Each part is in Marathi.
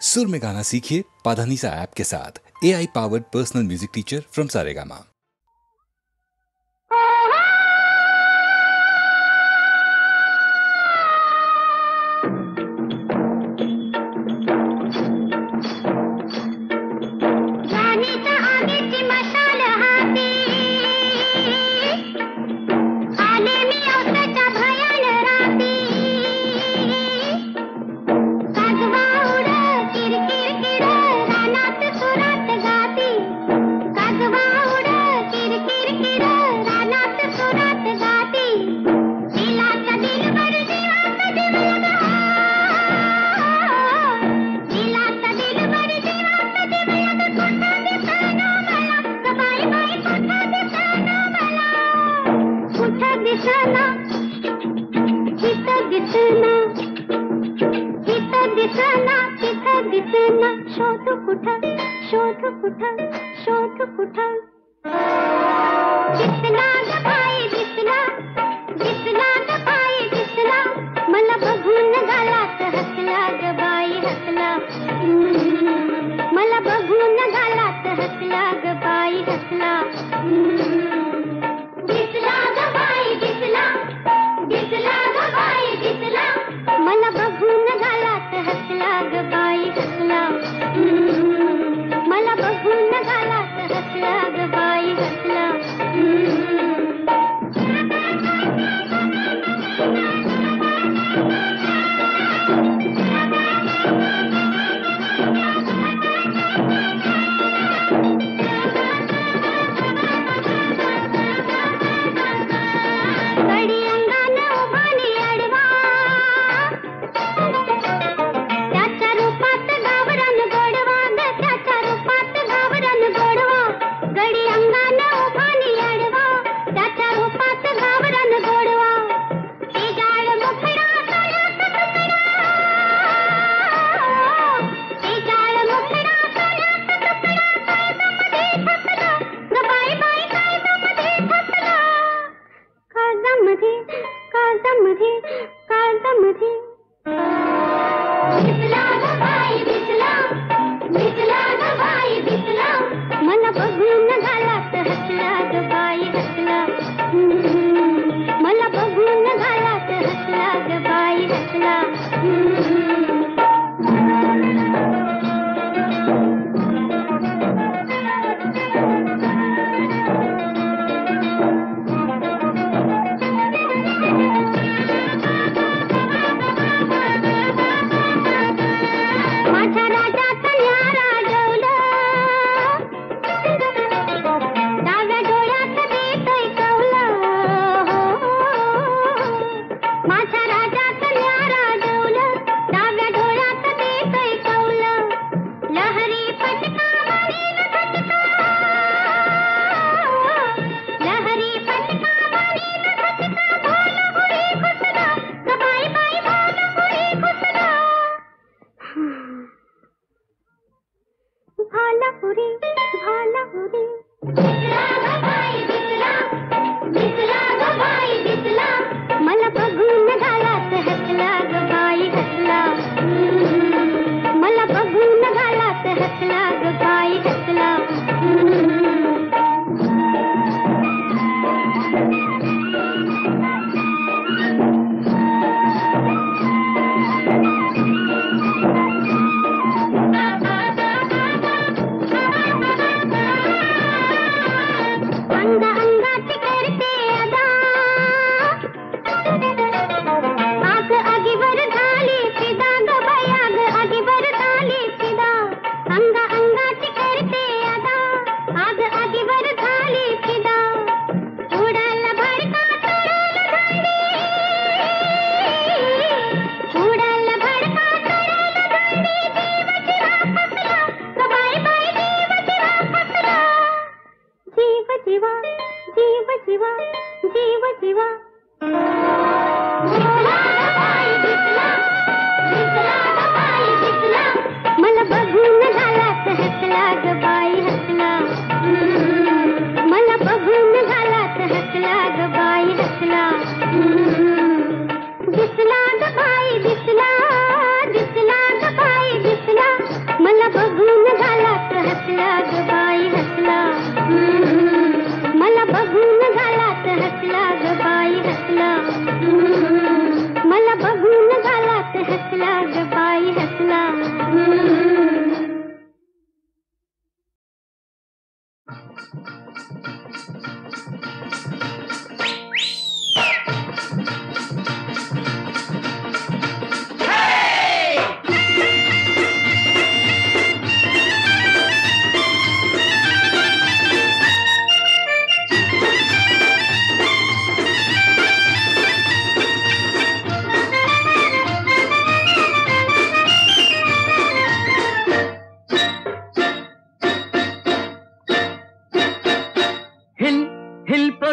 सुर में गाना सीखिए पाधानीसा ऐप के साथ। AI powered personal music teacher from Saregama.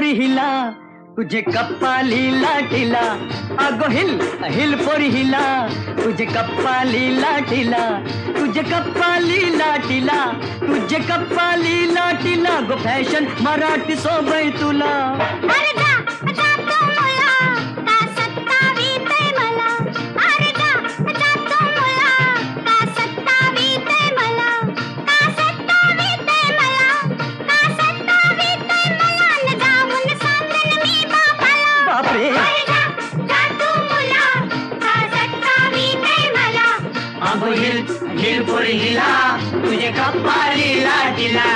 पोरी हिला तुझे कप्पाली लाटीला अगो हिल हिल पोरी हिला तुझे कप्पाली लाटीला तुझे कप्पाली लाटीला तुझे कप्पाली लाटीला गो फॅशन मराठी सोबय तुला अरे जा जातो मुला का सत्तावीतय मला अरे जा जातो मुला का सत्तावीतय मला का सत्तावीतय मला का सत्तावीतय मला न जाऊन सांगन मी बापाला बापरे अरे जा जातो मुला का सत्तावीतय मला अगो हिल हिल पोरी हिला तुझे कप्पाली लाटीला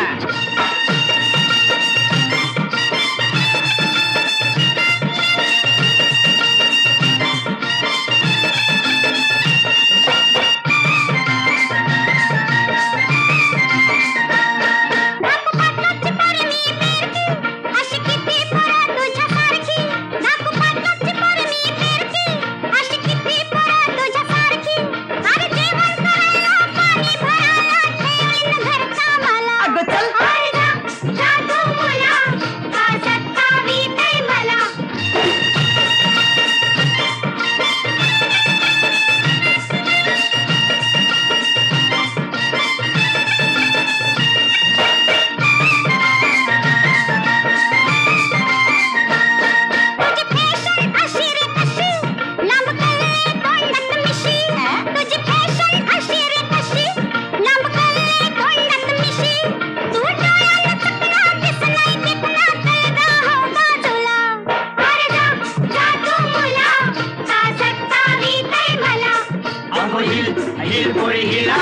हिल पोरी हिला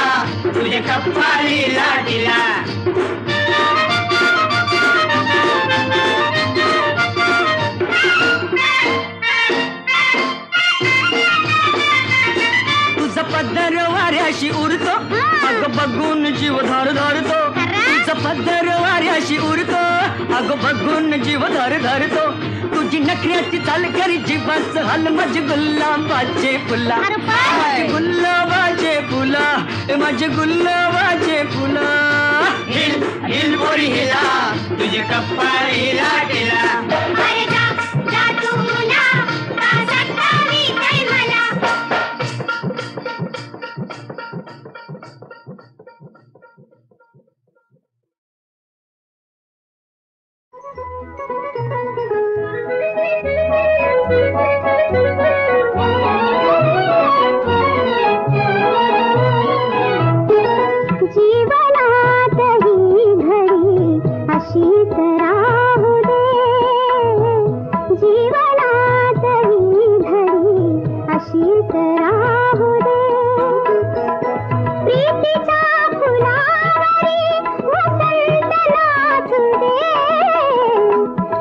तुझे कप्पाली लाटीला तुझा पदर वाऱ्याशी उरतो अग बघून जीव धर धरतो तुझा पदर वाऱ्याशी उरतो अग बघून जीव धर धरतो तुझी नखऱ्याची चाल करी जीवाच हाल माझे गुलाबाचे फुला माझे गुलाबाचे फुला माझे गुलाबाचे फुला हिल हिल पोरी हिला तुझे कप्पाली लाटीला अरे जा जातो मुला का सत्तावीतय मला जीवनात ही घडी अशीच राहू दे जीवनात ही घडी अशीच राहू दे प्रीतीच्या फुलावरी वसंत नाचू दे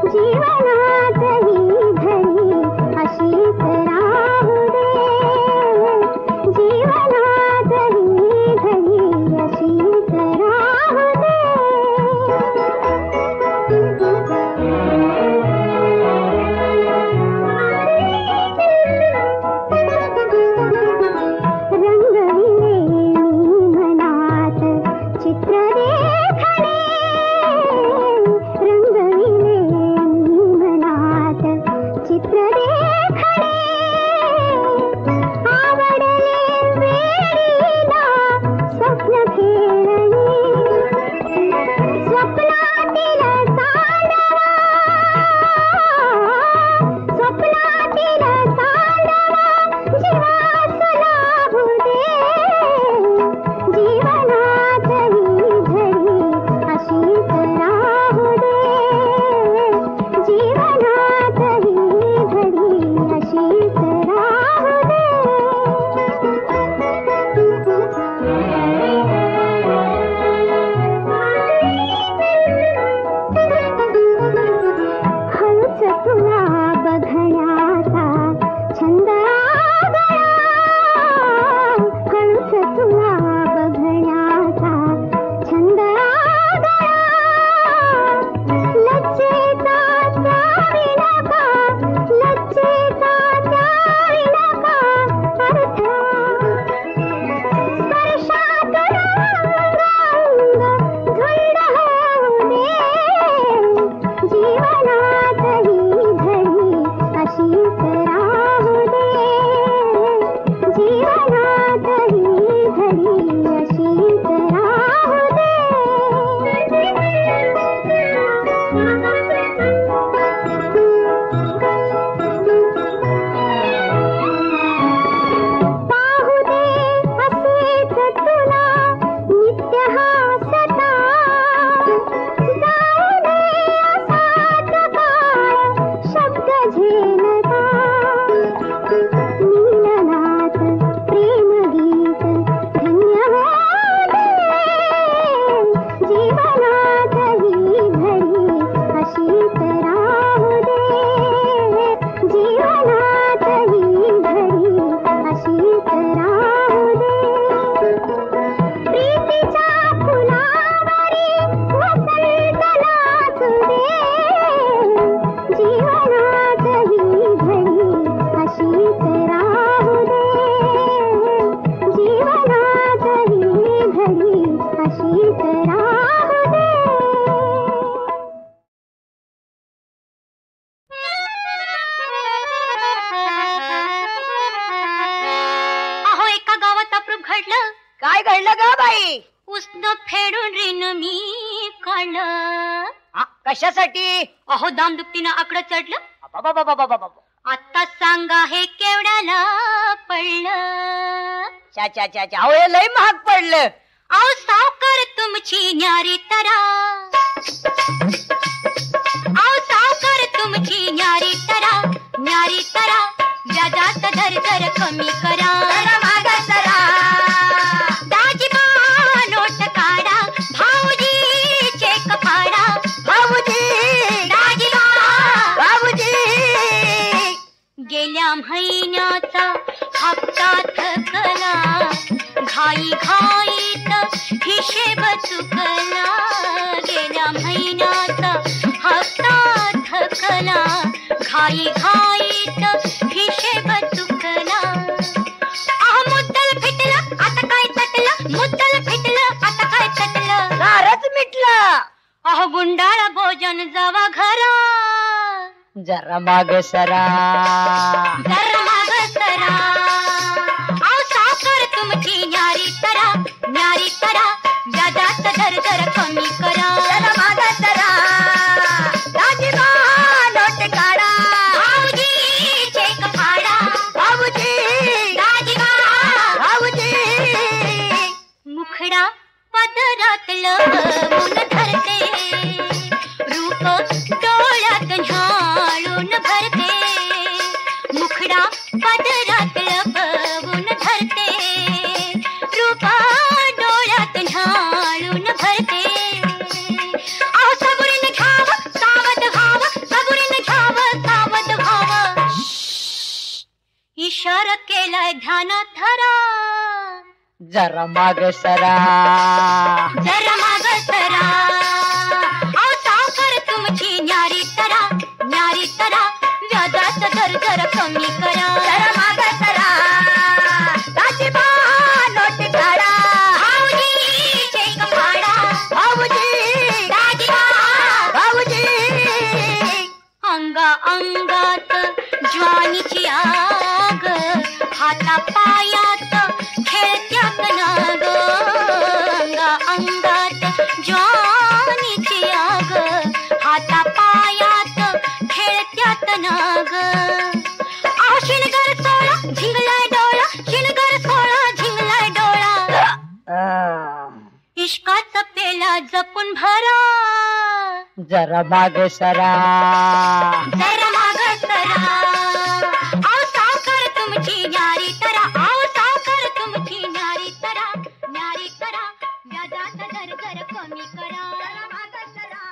जीवनात ही घडी अशीच राहू दे जीवनात ही घडी अशीच राहू दे रंगविले मी मना काय घडलं ग बाई? उष्ण फेडून रिन मी काढलं. कशासाठी? अहो दामदुपटीनं आकडं चढलं. बाबा आता सांगा हे केवढ्याला पडलं. चा चा चा चा, अहो हे लय महाग पडलं. अहो सावकार तुमची न्यारी तरा. अहो सावकार तुमची न्यारी तरा. न्यारी तरा व्याजात दर जर कमी करा. माग सरा दाजीबा नोट काढा. भाऊजी चेक फाडा. भाऊजी दाजीबा भाऊजी गेल्या महिन्याचा हप्ता थकला. घाई घाईत हिशेब चुकला. गेल्या महिन्याचा हप्ता थकला. घाई घाईत हिशेब चुकला. मुद्दल फिटलं आता काय तटलं. मुद्दल फिटलं आता काय तटलं. दारच मिटलं. अहो गुंडाळ भोजन जावा घरा. जरा माग सरा जर माग सरा. अहो साखर तुमची न्यारी तरा. न्यारी तरा व्याजात दर जर कमी करा. जरा माग सरा दाजीबा नोट काढा. भाऊजी चेक फाडा. भाऊजी दाजीबा भाऊजी मुखडा पदरातलं ऊन धरते. रूप डोळ्यात न्हाळून भरते. मुखडा पदरातलं ऊन धरते. रूप डोळ्यात न्हाळून भरते. अहो सबुरीने घ्यावं सावध व्हावं. सबुरीने घ्यावं सावध व्हावं. इशारा केलाय ध्यानात धरा. जरा माग सरा जरा माग सरा. अहो सावकार तुमची न्यारी तरा. न्यारी तरा व्याजात दर जर कमी करा. जरा माग सरा दाजीबा नोट काढा. भाऊजी चेक फाडा. भाऊजी दाजीबा भाऊजी अंगा अंगात ज्वानीची आग. हाता पायात खेळत्यात नाग. अंगा अंगात ज्वानीची आग. हाता पायात खेळत्यात नाग. अहो शिणगर सोळा झिंगलाय डोळा. शिणगर सोळा झिंगलाय डोळा. इश्काचा पेला जपून भरा. जरा माग सरा जरा माग सरा. अहो सावकार तुमची न्यारी तरा. अहो सावकार तुमची न्यारी तरा. न्यारी तरा व्याजात दर जर कमी करा. जरा माग सरा.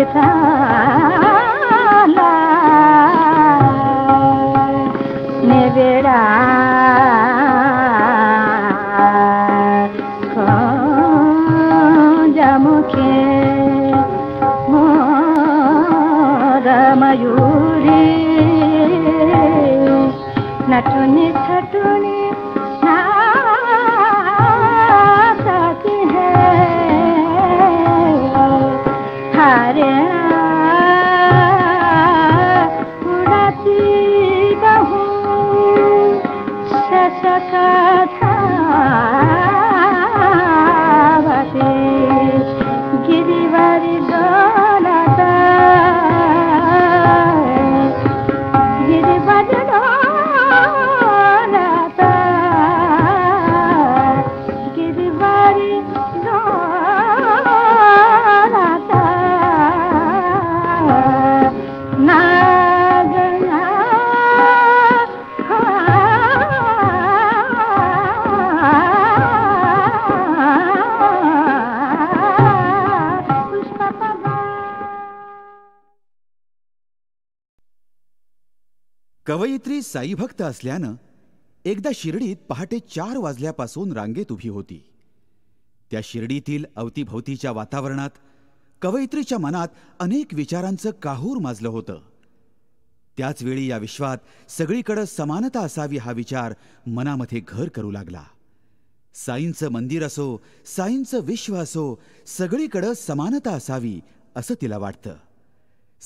झाला नेवेडा जमुखे मोर मयूरी नटुनी छटुनी नाचती है हरे उड़ाती बहू शशकथावती गिरिवारी डोलता गिरिवारी डोलता गिरिवारी डोलता नागना कवयित्री साईभक्त असल्यानं एकदा शिर्डीत पहाटे 4 वाजल्यापासून रांगेत उभी होती. त्या शिर्डीतील अवतीभवतीच्या वातावरणात कवयित्रीच्या मनात अनेक विचारांचं काहूर माजलं होतं. त्याचवेळी या विश्वात सगळीकडे समानता असावी हा विचार मनामध्ये घर करू लागला. साईंचं मंदिर असो, साईंचं विश्व असो, सगळीकडे समानता असावी असं तिला वाटतं.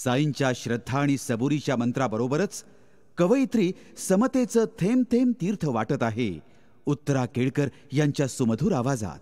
साईंच्या श्रद्धा आणि सबुरीच्या मंत्राबरोबरच कवयित्री समतेचं थेंब थेंब तीर्थ वाटत आहे उत्तरा केळकर यांच्या सुमधुर आवाजात.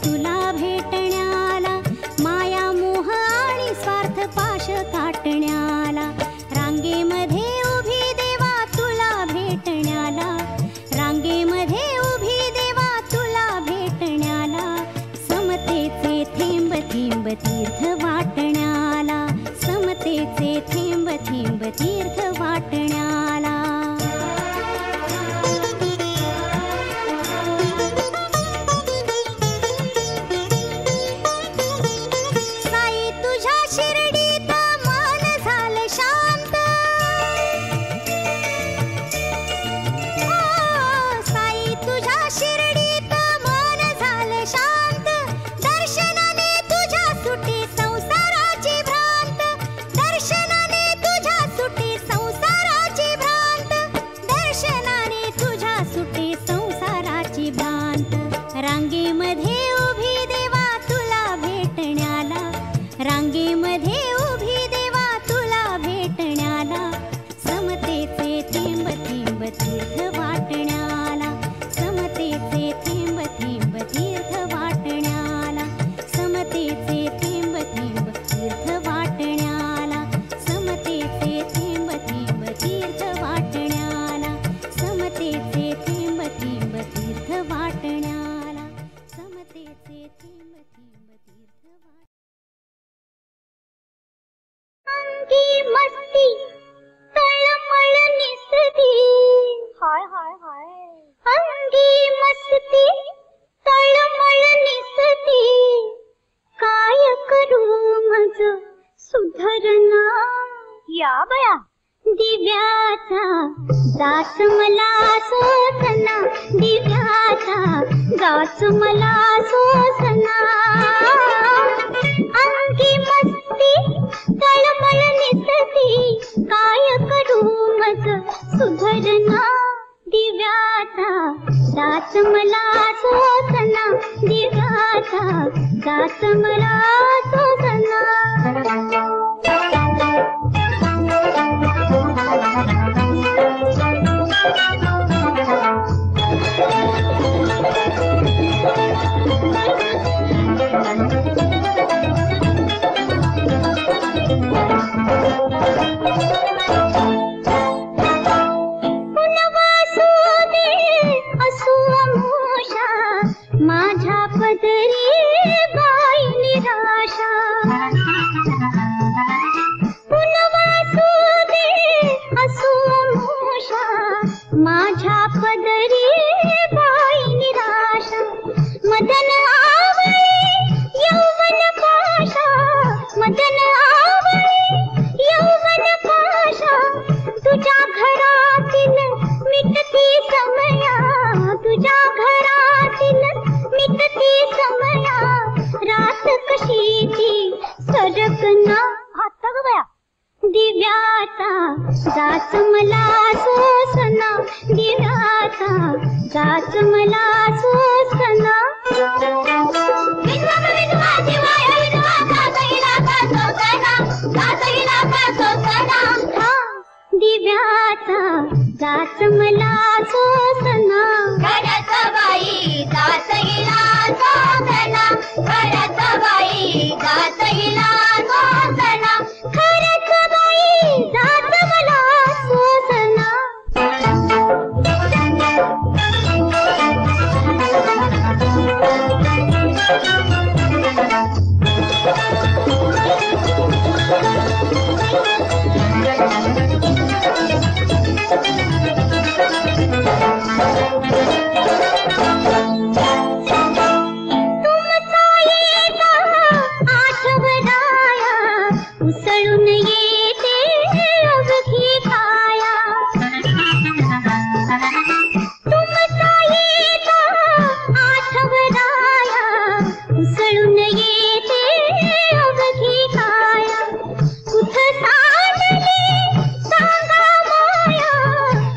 तुला भेटण्याला दिव्याचा जाच मला सोसना, दिव्याचा जाच मला सोसना. अंगी मस्ती तळमळ निसती, काय करू मज सुधरना. दिव्याचा जाच मला सोसना, दिव्याचा जाच मला सोसना. माझ्या पदरी बाई निराशा. पुनवासू दे असू मूषा, माझ्या पदरी बाई निराशा. मदन आवळे यौवन पाशा, मदन आवळे यौवन पाशा. तुझ्या घरातील मिटती समया, तुझ्या घरातील मिटती समया. रात कशी ती सरकना. आता ग बया. दिव्याचा जाच मला सोसना, दिव्याचा जाच मला सोसना. विधवा विधवा दिवाया विधवा, गातईला का सोसना, गातईला का सोसना. दिव्याचा जाच मला सोसना. घरात बाई जातईला सोसना, घरात बाई जातईला सोसना. खरंच बाई जात मला सोसना. उसळून येते अवघी काया. तुमचा येता आठवडाया, उसळून येते अवघी काया. कुठ सांडली सांगा माया,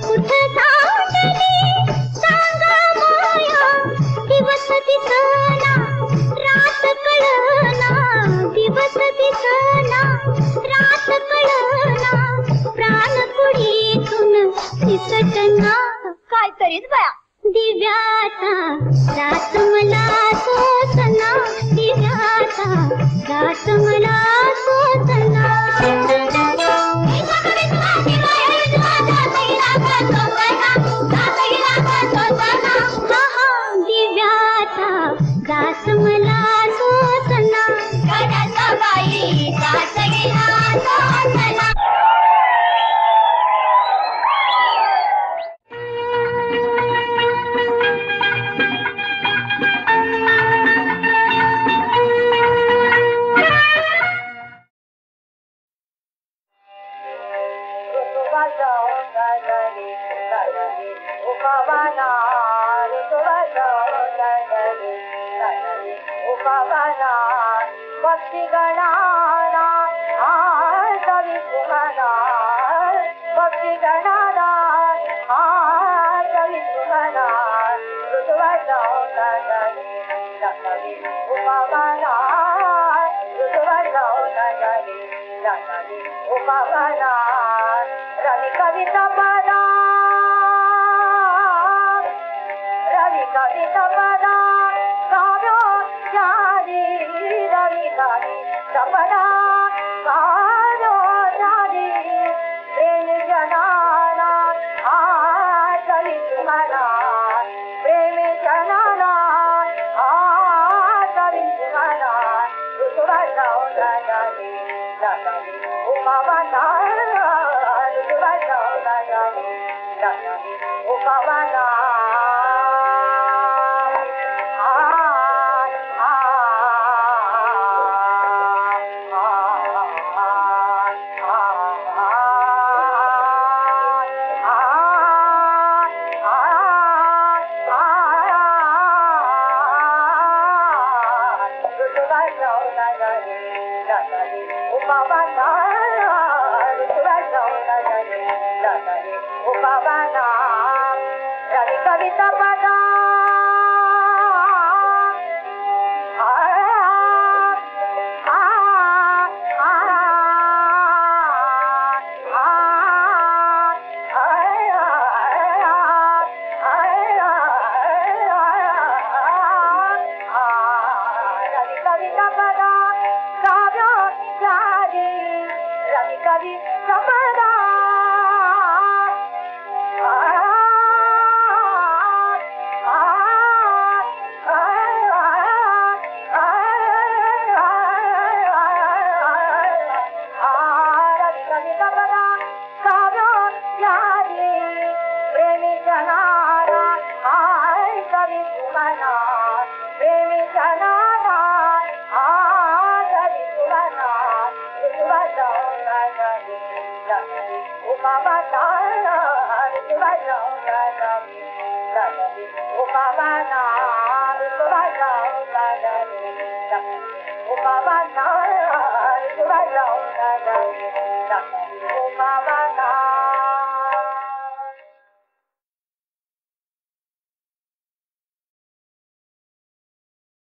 कुठ सांडली सांगा माया. दिवस दिसना रात कळना, दिवस दिसना रात कळना. प्राण पुढीतून दिसतना. काय करीत बया. दिव्याचा जाच मला सोसना, दिव्याचा जाच मला सोसना. दिव्याचा जाच मला सोसना. घरात बाई जातईला सोसना. रवि कविता पदा, रवि कविता पदा, काव्यो जारी. रवि कविता पदा, काव्यो जारी. प्रेम जनाना कवि तुम्हारा, प्रेम जनाना कवि तुम्हारा. ऋतुवा जाओ जारी जारी उमावाना, ऋतुवा जाओ जारी जारी उमावाना. कविता पदा कवि समदा Baba